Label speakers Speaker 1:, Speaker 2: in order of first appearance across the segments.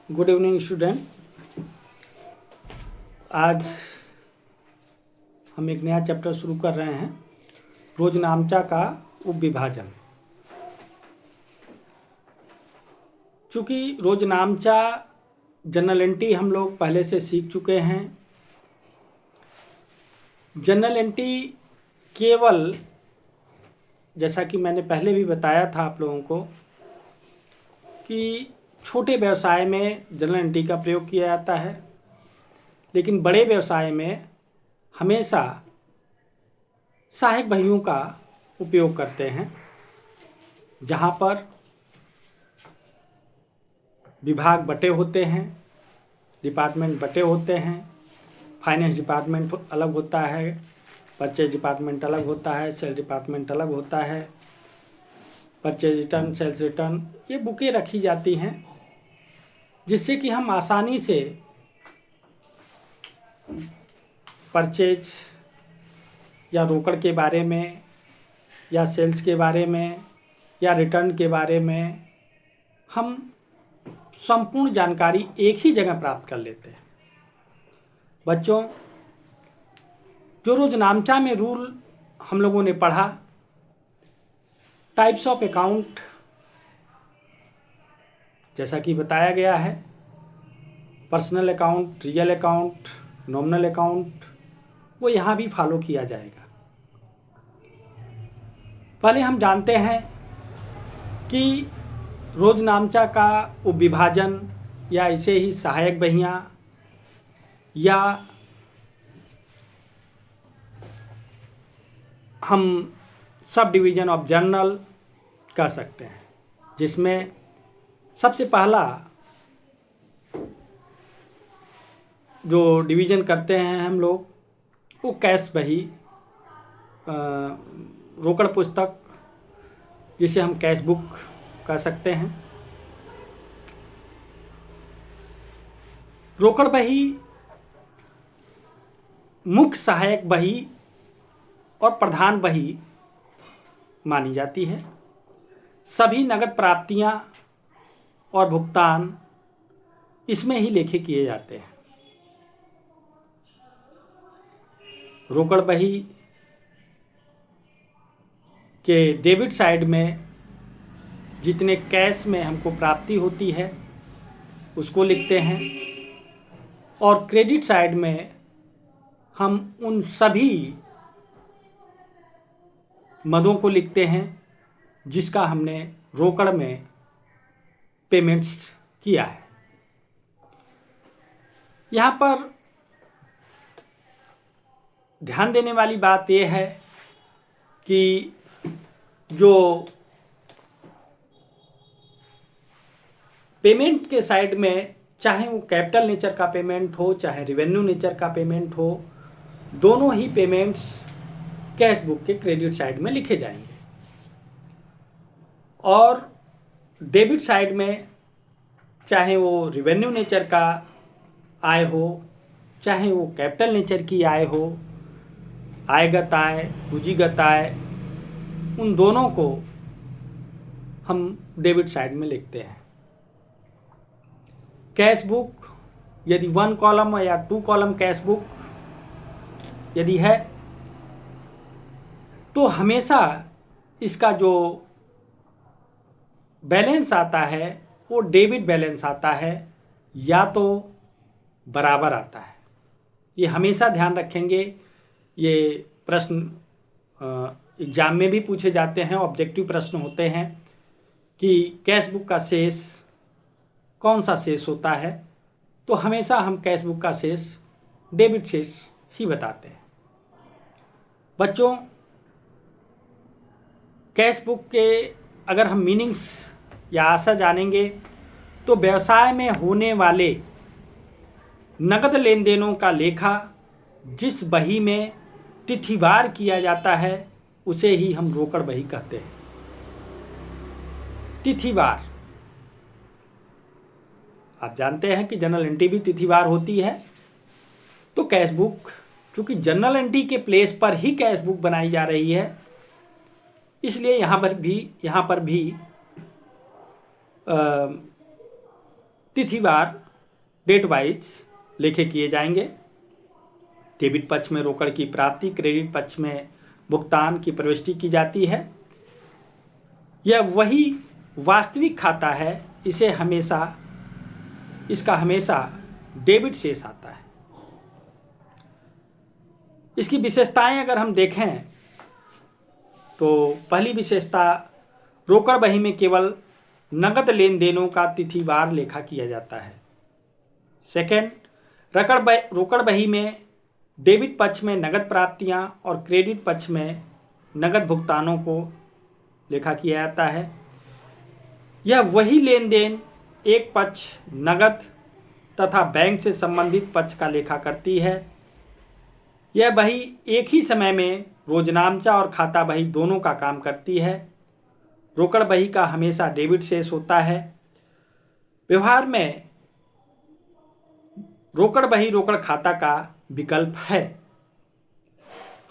Speaker 1: Good evening student. आज हम एक नया चैप्टर शुरू कर रहे हैं, रोजनामचा का उपविभाजन। चूँकि रोजनामचा जनरल एंट्री हम लोग पहले से सीख चुके हैं। जनरल एंट्री केवल, जैसा कि मैंने पहले भी बताया था आप लोगों को, कि छोटे व्यवसाय में जनरल एंट्री का प्रयोग किया जाता है, लेकिन बड़े व्यवसाय में हमेशा सहायक बहियों का उपयोग करते हैं, जहाँ पर विभाग बटे होते हैं, डिपार्टमेंट बटे होते हैं। फाइनेंस डिपार्टमेंट अलग होता है, परचेज डिपार्टमेंट अलग होता है, सेल डिपार्टमेंट अलग होता है। परचेज रिटर्न, सेल्स रिटर्न, ये बुकें रखी जाती हैं, जिससे कि हम आसानी से परचेज या रोकड़ के बारे में या सेल्स के बारे में या रिटर्न के बारे में हम संपूर्ण जानकारी एक ही जगह प्राप्त कर लेते हैं। बच्चों, जो रोजनामचा में रूल हम लोगों ने पढ़ा, टाइप्स ऑफ अकाउंट, जैसा कि बताया गया है, personal account, real account, nominal account, वो यहाँ भी फॉलो किया जाएगा। पहले हम जानते हैं कि रोजनामचा का उपविभाजन या इसे ही सहायक बहियाँ या हम सब डिवीज़न ऑफ जर्नल कह सकते हैं, जिसमें सबसे पहला जो डिवीज़न करते हैं हम लोग, वो कैश बही, रोकड़ पुस्तक, जिसे हम कैश बुक कह सकते हैं। रोकड़ बही मुख्य सहायक बही और प्रधान बही मानी जाती है। सभी नगद प्राप्तियां और भुगतान इसमें ही लेखे किए जाते हैं। रोकड़ बही के डेबिट साइड में जितने कैश में हमको प्राप्ति होती है उसको लिखते हैं, और क्रेडिट साइड में हम उन सभी मदों को लिखते हैं जिसका हमने रोकड़ में पेमेंट्स किया है। यहाँ पर ध्यान देने वाली बात यह है कि जो पेमेंट के साइड में, चाहे वो कैपिटल नेचर का पेमेंट हो चाहे रेवेन्यू नेचर का पेमेंट हो, दोनों ही पेमेंट्स कैश बुक के क्रेडिट साइड में लिखे जाएंगे। और डेबिट साइड में, चाहे वो रेवेन्यू नेचर का आय हो चाहे वो कैपिटल नेचर की आय हो, आयगत आय, पूंजीगत आय, उन दोनों को हम डेबिट साइड में लिखते हैं। कैश बुक, यदि 1 कॉलम या 2 कॉलम कैश बुक यदि है, तो हमेशा इसका जो बैलेंस आता है वो डेबिट बैलेंस आता है, या तो बराबर आता है। ये हमेशा ध्यान रखेंगे। ये प्रश्न एग्जाम में भी पूछे जाते हैं, ऑब्जेक्टिव प्रश्न होते हैं कि कैश बुक का शेष कौन सा शेष होता है, तो हमेशा हम कैश बुक का शेष डेबिट शेष ही बताते हैं। बच्चों, कैश बुक के अगर हम मीनिंग्स या आशा जानेंगे, तो व्यवसाय में होने वाले नकद लेन देनों का लेखा जिस बही में तिथिवार किया जाता है उसे ही हम रोकड़ बही कहते हैं। तिथिवार, आप जानते हैं कि जनरल एंट्री भी तिथिवार होती है, तो कैश बुक, क्योंकि जनरल एंट्री के प्लेस पर ही कैश बुक बनाई जा रही है, इसलिए यहाँ पर भी तिथिवार डेट वाइज लेखे किए जाएंगे। डेबिट पक्ष में रोकड़ की प्राप्ति, क्रेडिट पक्ष में भुगतान की प्रविष्टि की जाती है। यह वही वास्तविक खाता है, इसका हमेशा डेबिट शेष आता है। इसकी विशेषताएं अगर हम देखें तो पहली विशेषता, रोकड़ बही में केवल नगद लेन देनों का तिथिवार लेखा किया जाता है। सेकेंड, रोकड़ बही में डेबिट पक्ष में नगद प्राप्तियां और क्रेडिट पक्ष में नगद भुगतानों को लेखा किया जाता है। यह वही लेन देन एक पक्ष नगद तथा बैंक से संबंधित पक्ष का लेखा करती है। यह बही एक ही समय में रोजनामचा और खाता बही दोनों का काम करती है। रोकड़ बही का हमेशा डेबिट शेष होता है। व्यवहार में रोकड़ बही रोकड़ खाता का विकल्प है।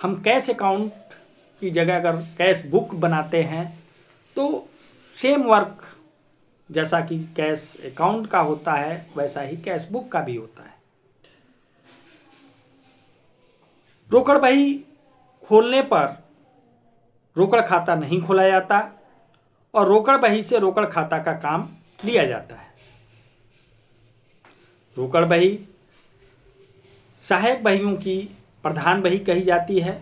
Speaker 1: हम कैश अकाउंट की जगह अगर कैश बुक बनाते हैं तो सेम वर्क जैसा कि कैश अकाउंट का होता है वैसा ही कैश बुक का भी होता है। रोकड़ बही खोलने पर रोकड़ खाता नहीं खोला जाता और रोकड़ बही से रोकड़ खाता का काम लिया जाता है। रोकड़ बही सहायक बहियों की प्रधान बही कही जाती है।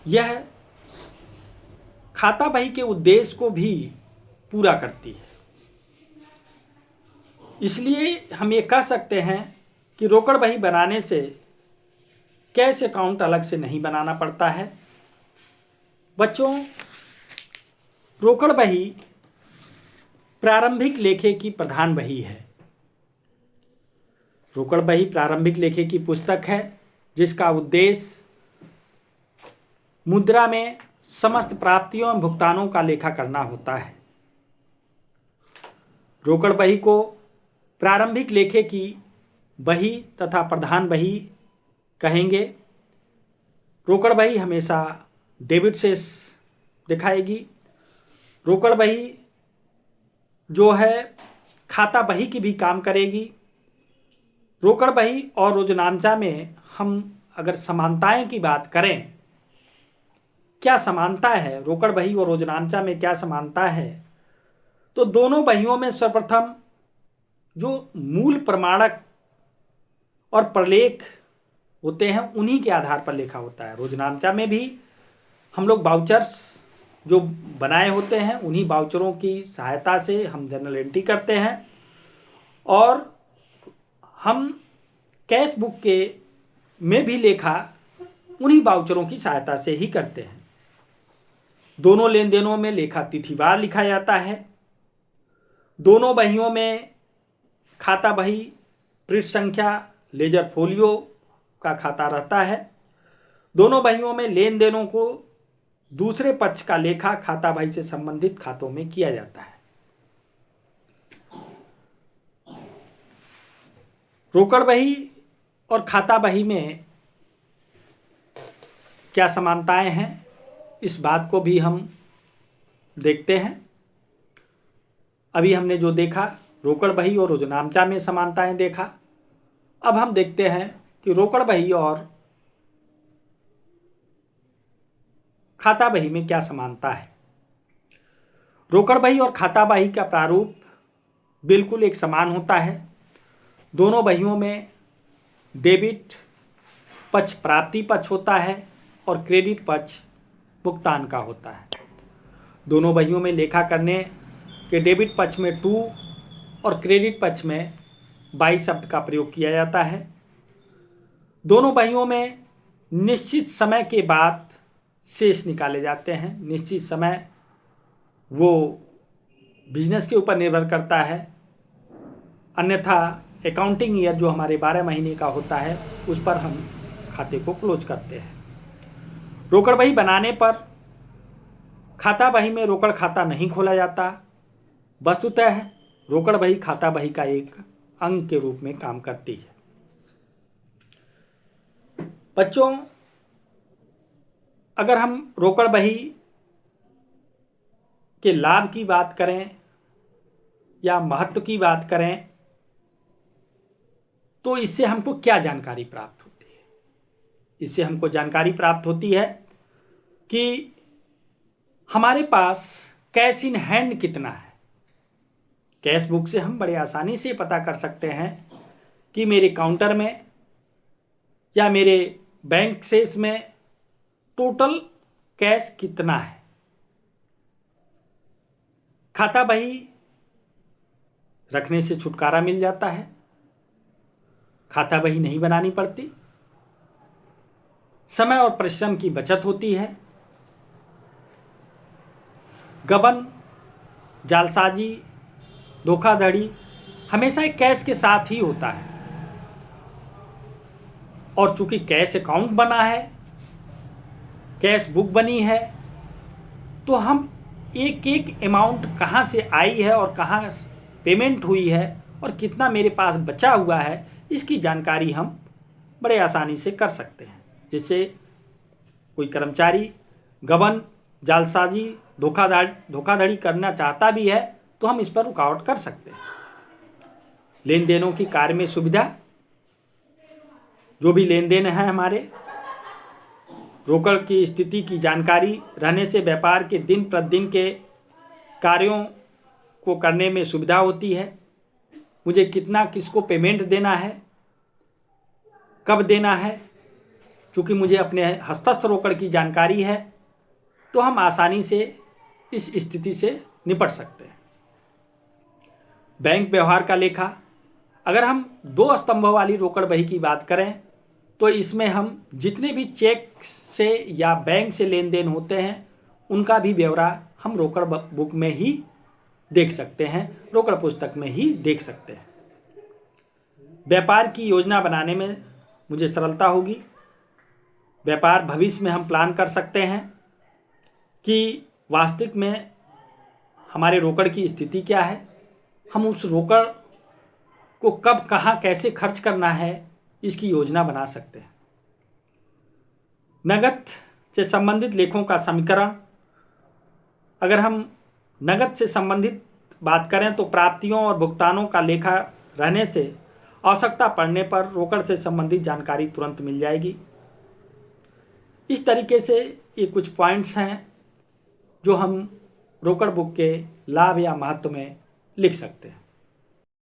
Speaker 1: यह खाता बही के उद्देश्य को भी पूरा करती है। इसलिए हम ये कह सकते हैं कि रोकड़ बही बनाने से कैश अकाउंट अलग से नहीं बनाना पड़ता है। बच्चों, रोकड़ बही प्रारंभिक लेखे की प्रधान बही है। रोकड़ बही प्रारंभिक लेखे की पुस्तक है जिसका उद्देश्य मुद्रा में समस्त प्राप्तियों एवं भुगतानों का लेखा करना होता है। रोकड़ बही को प्रारंभिक लेखे की बही तथा प्रधान बही कहेंगे। रोकड़ बही हमेशा डेबिट शेष दिखाएगी। रोकड़ बही जो है खाता बही की भी काम करेगी। रोकड़ बही और रोजनामचा में हम अगर समानताएं की बात करें, क्या समानता है, रोकड़ बही और रोजनामचा में क्या समानता है, तो दोनों बहियों में सर्वप्रथम जो मूल प्रमाणक और प्रलेख होते हैं उन्हीं के आधार पर लेखा होता है। रोजनामचा में भी हम लोग वाउचर्स जो बनाए होते हैं उन्हीं वाउचरों की सहायता से हम जर्नल एंट्री करते हैं और हम कैश बुक के में भी लेखा उन्हीं वाउचरों की सहायता से ही करते हैं। दोनों लेन देनों में लेखा तिथिवार लिखा जाता है। दोनों बहियों में खाता बही, पृष्ठ संख्या, लेजर फोलियो का खाता रहता है। दोनों बहियों में लेन देनों को दूसरे पक्ष का लेखा खाता बही से संबंधित खातों में किया जाता है। रोकड़ बही और खाता बही में क्या समानताएं हैं, इस बात को भी हम देखते हैं। अभी हमने जो देखा रोकड़ बही और रोजनामचा में समानताएं देखा। अब हम देखते हैं कि रोकड़ बही और खाता बही में क्या समानता है। रोकड़ बही और खाता बही का प्रारूप बिल्कुल एक समान होता है। दोनों बहियों में डेबिट पक्ष प्राप्ति पक्ष होता है और क्रेडिट पक्ष भुगतान का होता है। दोनों बहियों में लेखा करने के डेबिट पक्ष में टू और क्रेडिट पक्ष में बाई शब्द का प्रयोग किया जाता है। दोनों बहियों में निश्चित समय के बाद शेष निकाले जाते हैं। निश्चित समय वो बिजनेस के ऊपर निर्भर करता है, अन्यथा अकाउंटिंग ईयर जो हमारे 12 महीने का होता है उस पर हम खाते को क्लोज करते हैं। रोकड़ बही बनाने पर खाता बही में रोकड़ खाता नहीं खोला जाता। वस्तुतः रोकड़ बही खाता बही का एक अंग के रूप में काम करती है। बच्चों, अगर हम रोकड़ बही के लाभ की बात करें या महत्व की बात करें तो इससे हमको क्या जानकारी प्राप्त होती है? इससे हमको जानकारी प्राप्त होती है कि हमारे पास कैश इन हैंड कितना है। कैश बुक से हम बड़े आसानी से पता कर सकते हैं कि मेरे काउंटर में या मेरे बैंक शेष में टोटल कैश कितना है। खाता बही रखने से छुटकारा मिल जाता है, खाता बही नहीं बनानी पड़ती, समय और परिश्रम की बचत होती है। गबन, जालसाजी, धोखाधड़ी हमेशा एक कैश के साथ ही होता है। और चूंकि कैश अकाउंट बना है, कैश बुक बनी है, तो हम एक एक अमाउंट कहाँ से आई है और कहाँ पेमेंट हुई है और कितना मेरे पास बचा हुआ है, इसकी जानकारी हम बड़े आसानी से कर सकते हैं। जिससे कोई कर्मचारी गबन, जालसाजी, धोखाधड़ी करना चाहता भी है तो हम इस पर रुकावट कर सकते हैं। लेन देनों की कार्य में सुविधा, जो भी लेन देन है हमारे, रोकड़ की स्थिति की जानकारी रहने से व्यापार के दिन प्रतिदिन के कार्यों को करने में सुविधा होती है। मुझे कितना किसको पेमेंट देना है, कब देना है, चूँकि मुझे अपने हस्तस्थ रोकड़ की जानकारी है तो हम आसानी से इस स्थिति से निपट सकते हैं। बैंक व्यवहार का लेखा, अगर हम 2 स्तंभों वाली रोकड़ बही की बात करें तो इसमें हम जितने भी चेक से या बैंक से लेन देन होते हैं उनका भी ब्यौरा हम रोकड़ बुक में ही देख सकते हैं, रोकड़ पुस्तक में ही देख सकते हैं। व्यापार की योजना बनाने में मुझे सरलता होगी। व्यापार भविष्य में हम प्लान कर सकते हैं कि वास्तविक में हमारे रोकड़ की स्थिति क्या है, हम उस रोकड़ को कब कहाँ कैसे खर्च करना है इसकी योजना बना सकते हैं। नगद से संबंधित लेखों का समीकरण, अगर हम नगद से संबंधित बात करें तो प्राप्तियों और भुगतानों का लेखा रहने से आवश्यकता पड़ने पर रोकड़ से संबंधित जानकारी तुरंत मिल जाएगी। इस तरीके से ये कुछ पॉइंट्स हैं जो हम रोकड़ बुक के लाभ या महत्व में लिख सकते हैं।